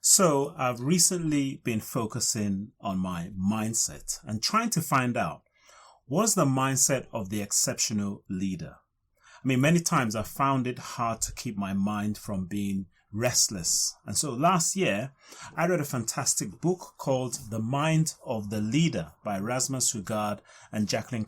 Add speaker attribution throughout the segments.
Speaker 1: So I've recently been focusing on my mindset and trying to find out what's the mindset of the exceptional leader. Many times I found it hard to keep my mind from being restless. And so last year, I read a fantastic book called The Mind of the Leader by Rasmus, Hougaard and Jacqueline.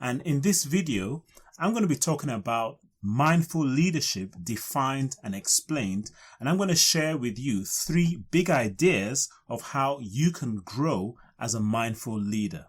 Speaker 1: And in this video, I'm going to be talking about mindful leadership defined and explained. And I'm going to share with you 3 big ideas of how you can grow as a mindful leader.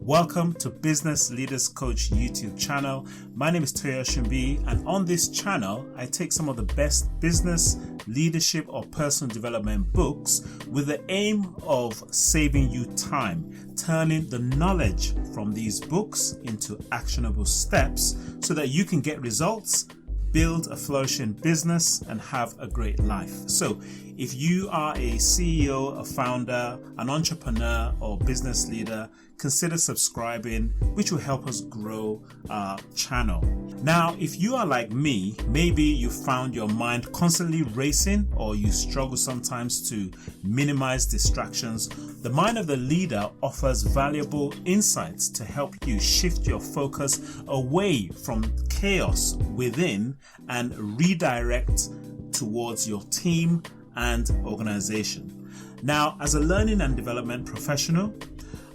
Speaker 1: Welcome to Business Leaders Coach YouTube channel. My name is Toye, and on this channel, I take some of the best business, leadership, or personal development books with the aim of saving you time, turning the knowledge from these books into actionable steps so that you can get results, build a flourishing business, and have a great life. So if you are a CEO, a founder, an entrepreneur, or business leader, consider subscribing, which will help us grow our channel. Now, if you are like me, maybe you found your mind constantly racing, or you struggle sometimes to minimize distractions. The Mind of the Leader offers valuable insights to help you shift your focus away from chaos within and redirect towards your team and organization. Now, as a learning and development professional,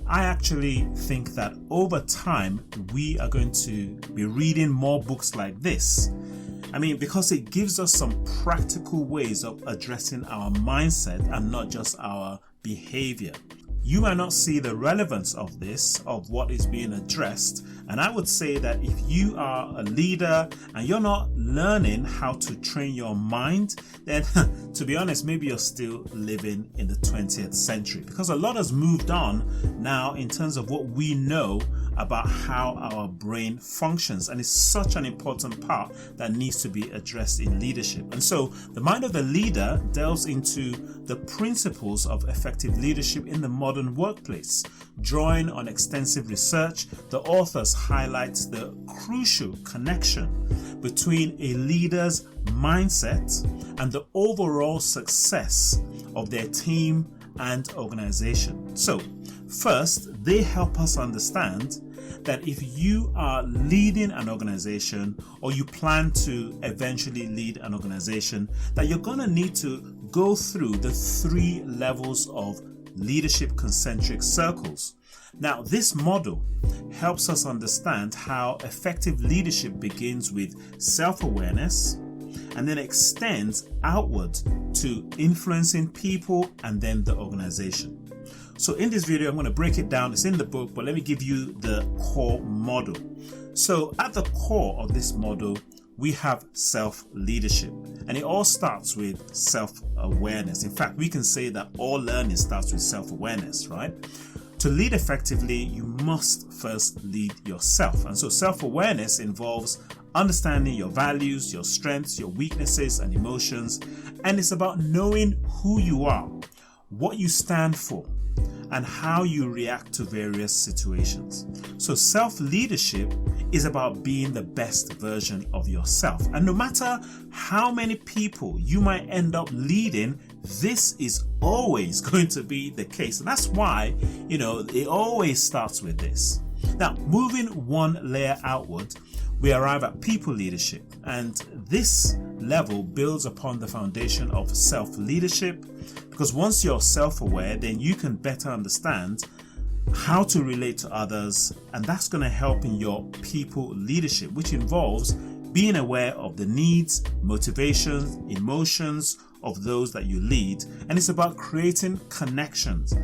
Speaker 1: I actually think that over time, we are going to be reading more books like this. Because it gives us some practical ways of addressing our mindset and not just our behavior. You might not see the relevance of this, of what is being addressed. And I would say that if you are a leader and you're not learning how to train your mind, then to be honest, maybe you're still living in the 20th century, because a lot has moved on now in terms of what we know about how our brain functions, and it's such an important part that needs to be addressed in leadership. And so the Mind of the Leader delves into the principles of effective leadership in the modern workplace. Drawing on extensive research, the authors highlight the crucial connection between a leader's mindset and the overall success of their team and organization. So first, they help us understand that if you are leading an organization, or you plan to eventually lead an organization, that you're going to need to go through the 3 levels of leadership concentric circles. Now, this model helps us understand how effective leadership begins with self-awareness and then extends outward to influencing people and then the organization. So in this video, I'm going to break it down. It's in the book, but let me give you the core model. So at the core of this model, we have self-leadership, and it all starts with self-awareness. In fact, we can say that all learning starts with self-awareness, right? To lead effectively, you must first lead yourself. And so self-awareness involves understanding your values, your strengths, your weaknesses, and emotions. And it's about knowing who you are, what you stand for, and how you react to various situations. So self-leadership is about being the best version of yourself. And no matter how many people you might end up leading, this is always going to be the case. And that's why, it always starts with this. Now, moving one layer outward, we arrive at people leadership. And this level builds upon the foundation of self-leadership, because once you're self-aware, then you can better understand how to relate to others, and that's going to help in your people leadership, which involves being aware of the needs, motivations, emotions of those that you lead. And it's about creating connections,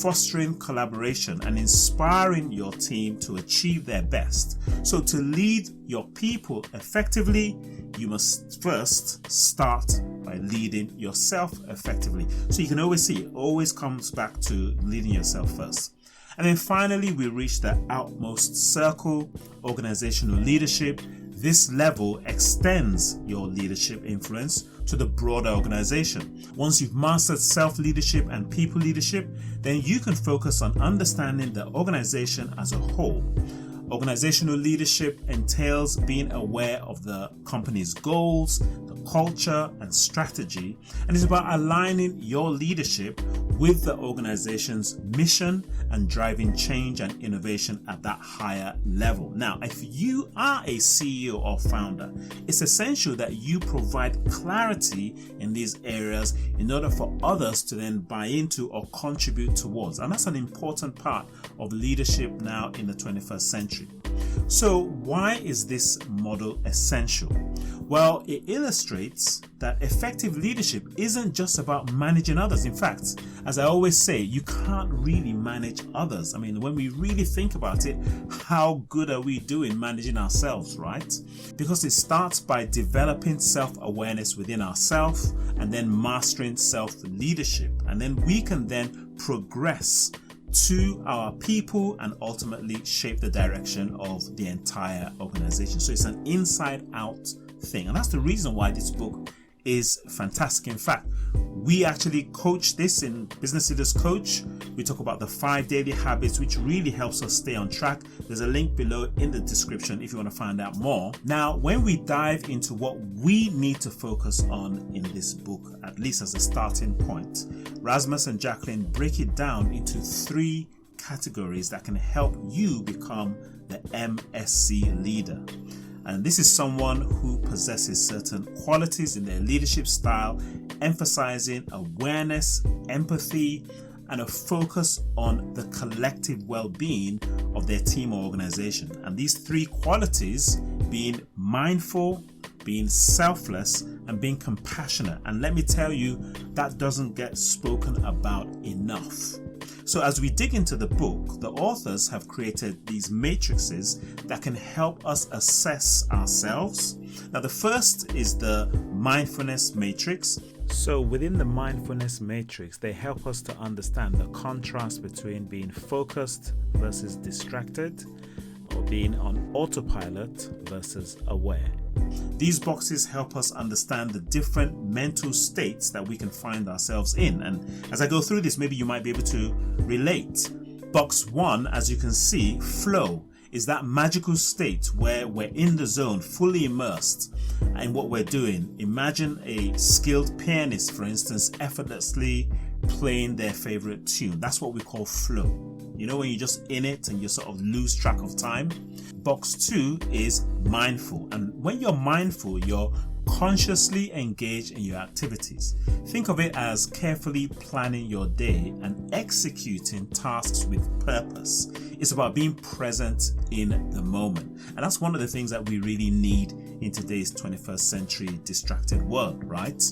Speaker 1: fostering collaboration, and inspiring your team to achieve their best. So to lead your people effectively, you must first start by leading yourself effectively. So you can always see it always comes back to leading yourself first. And then finally, we reach the outmost circle, organizational leadership. This level extends your leadership influence to the broader organization. Once you've mastered self-leadership and people leadership, then you can focus on understanding the organization as a whole. Organizational leadership entails being aware of the company's goals, the culture and strategy, and it's about aligning your leadership with the organization's mission and driving change and innovation at that higher level. Now, if you are a CEO or founder, it's essential that you provide clarity in these areas in order for others to then buy into or contribute towards. And that's an important part of leadership now in the 21st century. So why is this model essential? Well, it illustrates that effective leadership isn't just about managing others. In fact, as I always say, you can't really manage others. I mean, when we really think about it, how good are we doing managing ourselves, right? Because it starts by developing self-awareness within ourselves and then mastering self-leadership. And then we can then progress to our people and ultimately shape the direction of the entire organization. So it's an inside out thing. And that's the reason why this book is fantastic. In fact, we actually coach this in Business Leaders Coach. We talk about the 5 daily habits, which really helps us stay on track. There's a link below in the description if you want to find out more. Now, when we dive into what we need to focus on in this book, at least as a starting point, Rasmus and Jacqueline break it down into 3 categories that can help you become the MSC leader. And this is someone who possesses certain qualities in their leadership style, emphasizing awareness, empathy, and a focus on the collective well-being of their team or organization. And these 3 qualities being mindful, being selfless, and being compassionate. And let me tell you, that doesn't get spoken about enough. So as we dig into the book, the authors have created these matrices that can help us assess ourselves. Now, the first is the mindfulness matrix. So within the mindfulness matrix, they help us to understand the contrast between being focused versus distracted, or being on autopilot versus aware. These boxes help us understand the different mental states that we can find ourselves in. And as I go through this, maybe you might be able to relate. Box 1, as you can see, flow, is that magical state where we're in the zone, fully immersed in what we're doing. Imagine a skilled pianist, for instance, effortlessly playing their favorite tune. That's what we call flow. You know, when you're just in it and you sort of lose track of time. Box 2 is mindful. And when you're mindful, you're consciously engaged in your activities. Think of it as carefully planning your day and executing tasks with purpose. It's about being present in the moment. And that's one of the things that we really need in today's 21st century distracted world, right?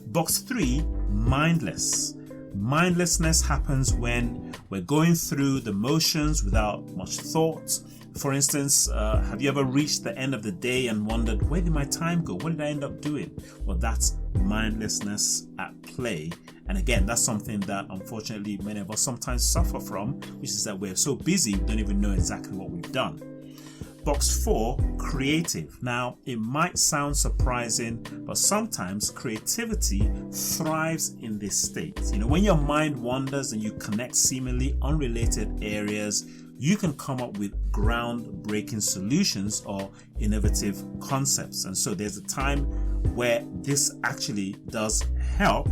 Speaker 1: Box 3, mindless. Mindlessness happens when we're going through the motions without much thought. For instance, have you ever reached the end of the day and wondered, where did my time go? What did I end up doing? Well, that's mindlessness at play. And again, that's something that unfortunately many of us sometimes suffer from, which is that we're so busy, we don't even know exactly what we've done. Box 4, creative. Now, it might sound surprising, but sometimes creativity thrives in this state. You know, when your mind wanders and you connect seemingly unrelated areas, you can come up with groundbreaking solutions or innovative concepts. And so there's a time where this actually does help.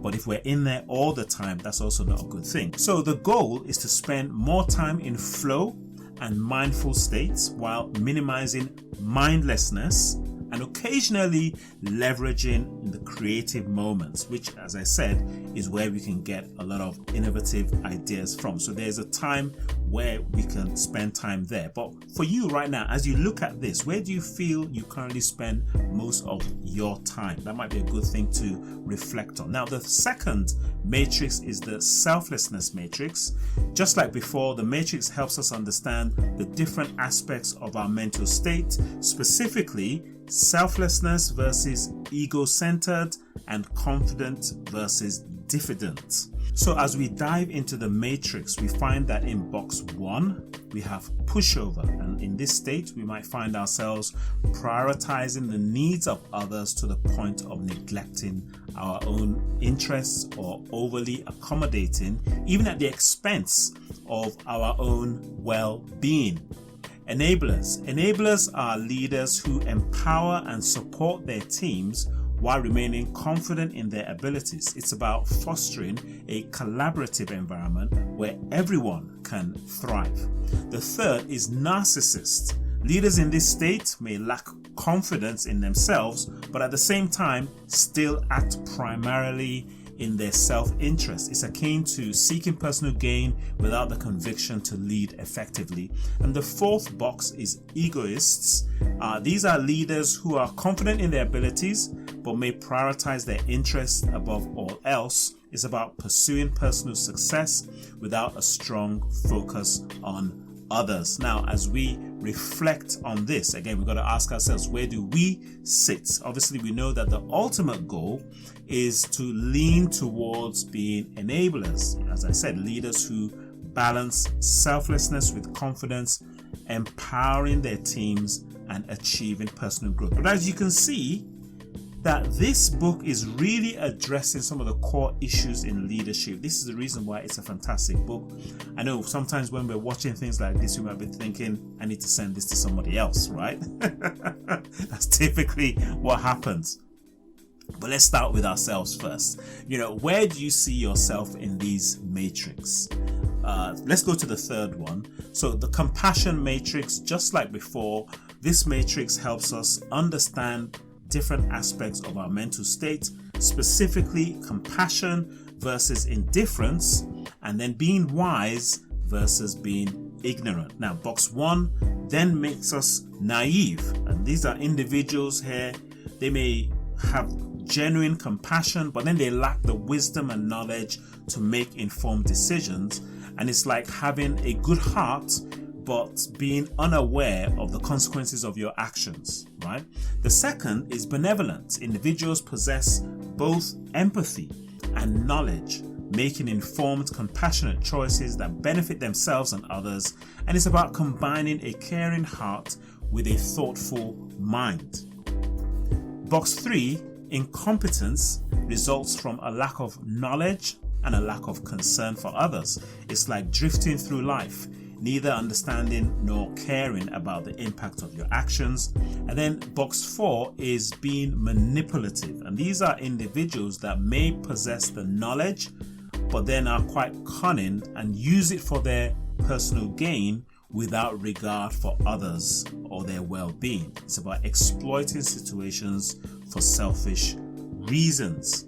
Speaker 1: But if we're in there all the time, that's also not a good thing. So the goal is to spend more time in flow and mindful states while minimizing mindlessness and occasionally leveraging in the creative moments, which, as I said, is where we can get a lot of innovative ideas from. So there's a time where we can spend time there. But for you right now, as you look at this, where do you feel you currently spend most of your time? That might be a good thing to reflect on. Now, the second matrix is the selflessness matrix. Just like before, the matrix helps us understand the different aspects of our mental state, specifically selflessness versus ego-centered and confident versus diffident. So as we dive into the matrix, we find that in box 1, we have pushover. And in this state, we might find ourselves prioritizing the needs of others to the point of neglecting our own interests or overly accommodating, even at the expense of our own well-being. Enablers. Enablers are leaders who empower and support their teams while remaining confident in their abilities. It's about fostering a collaborative environment where everyone can thrive. The third is narcissists. Leaders in this state may lack confidence in themselves, but at the same time still act primarily in their self-interest. It's akin to seeking personal gain without the conviction to lead effectively. And the fourth box is egoists. These are leaders who are confident in their abilities but may prioritize their interests above all else. It's about pursuing personal success without a strong focus on others. Now, as we reflect on this, again, we've got to ask ourselves, where do we sit? Obviously, we know that the ultimate goal is to lean towards being enablers. As I said, leaders who balance selflessness with confidence, empowering their teams and achieving personal growth. But as you can see, that this book is really addressing some of the core issues in leadership. This is the reason why it's a fantastic book. I know sometimes when we're watching things like this, we might be thinking, I need to send this to somebody else, right? That's typically what happens. But let's start with ourselves first. Where do you see yourself in these matrix? Let's go to the third one. So the compassion matrix, just like before, this matrix helps us understand different aspects of our mental state, specifically compassion versus indifference, and then being wise versus being ignorant. Now, box 1 then makes us naive, and these are individuals here. They may have genuine compassion, but then they lack the wisdom and knowledge to make informed decisions, and it's like having a good heart but being unaware of the consequences of your actions, right? The second is benevolent. Individuals possess both empathy and knowledge, making informed, compassionate choices that benefit themselves and others, and it's about combining a caring heart with a thoughtful mind. Box 3, incompetence, results from a lack of knowledge and a lack of concern for others. It's like drifting through life, neither understanding nor caring about the impact of your actions. And then box 4 is being manipulative. And these are individuals that may possess the knowledge, but then are quite cunning and use it for their personal gain without regard for others or their well-being. It's about exploiting situations for selfish reasons.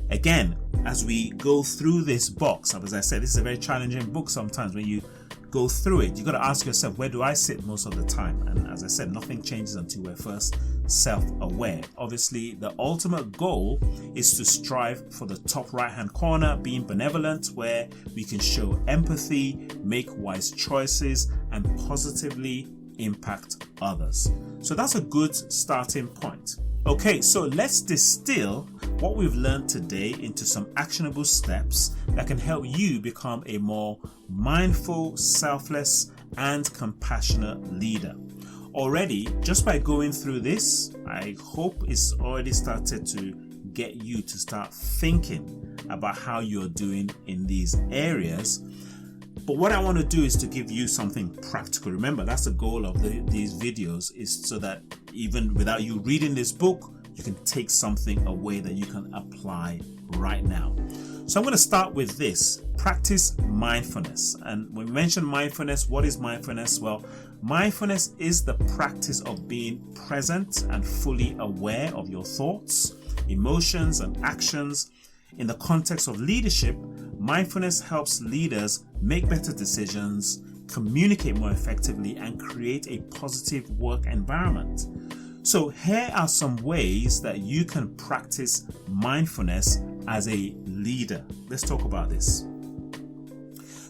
Speaker 1: Again, as we go through this box, as I said, this is a very challenging book sometimes. When you go through it, you got to ask yourself, where do I sit most of the time? And as I said, nothing changes until we're first self-aware. Obviously, the ultimate goal is to strive for the top right-hand corner, being benevolent, where we can show empathy, make wise choices, and positively impact others. So that's a good starting point. Okay, so let's distill what we've learned today into some actionable steps that can help you become a more mindful, selfless, and compassionate leader. Already, just by going through this, I hope it's already started to get you to start thinking about how you're doing in these areas. But what I want to do is to give you something practical. Remember, that's the goal of these videos, is so that even without you reading this book, you can take something away that you can apply right now. So I'm going to start with this. Practice mindfulness. And when we mention mindfulness, what is mindfulness? Well, mindfulness is the practice of being present and fully aware of your thoughts, emotions, and actions. In the context of leadership, mindfulness helps leaders make better decisions, communicate more effectively, and create a positive work environment. So here are some ways that you can practice mindfulness as a leader. Let's talk about this.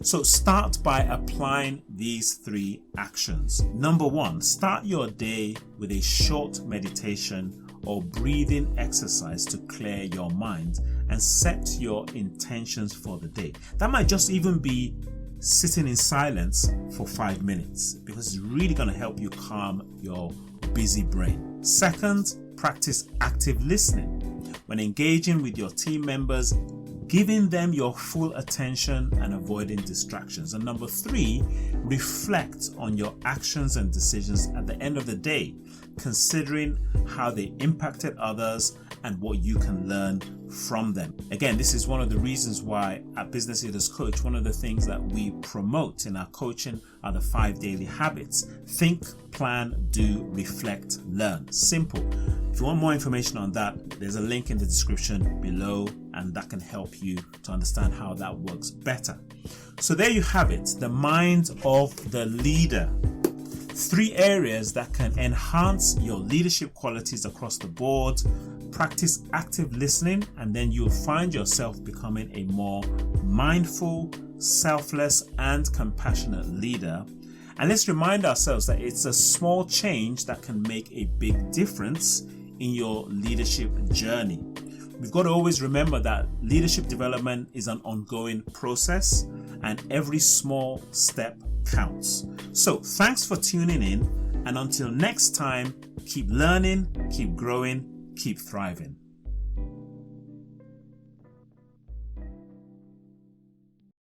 Speaker 1: So start by applying these 3 actions. Number 1, start your day with a short meditation or breathing exercise to clear your mind and set your intentions for the day. That might just even be sitting in silence for 5 minutes, because it's really going to help you calm your busy brain. Second, practice active listening. When engaging with your team members, giving them your full attention and avoiding distractions. And number 3, reflect on your actions and decisions at the end of the day, considering how they impacted others and what you can learn from them. Again, this is one of the reasons why at Business Leaders Coach, one of the things that we promote in our coaching are the 5 daily habits. Think, plan, do, reflect, learn. Simple. If you want more information on that, there's a link in the description below, and that can help you to understand how that works better. So there you have it, the mind of the leader. 3 areas that can enhance your leadership qualities across the board. Practice active listening, and then you'll find yourself becoming a more mindful, selfless, and compassionate leader. And let's remind ourselves that it's a small change that can make a big difference in your leadership journey. We've got to always remember that leadership development is an ongoing process, and every small step counts. So thanks for tuning in, and until next time, keep learning, keep growing, keep thriving.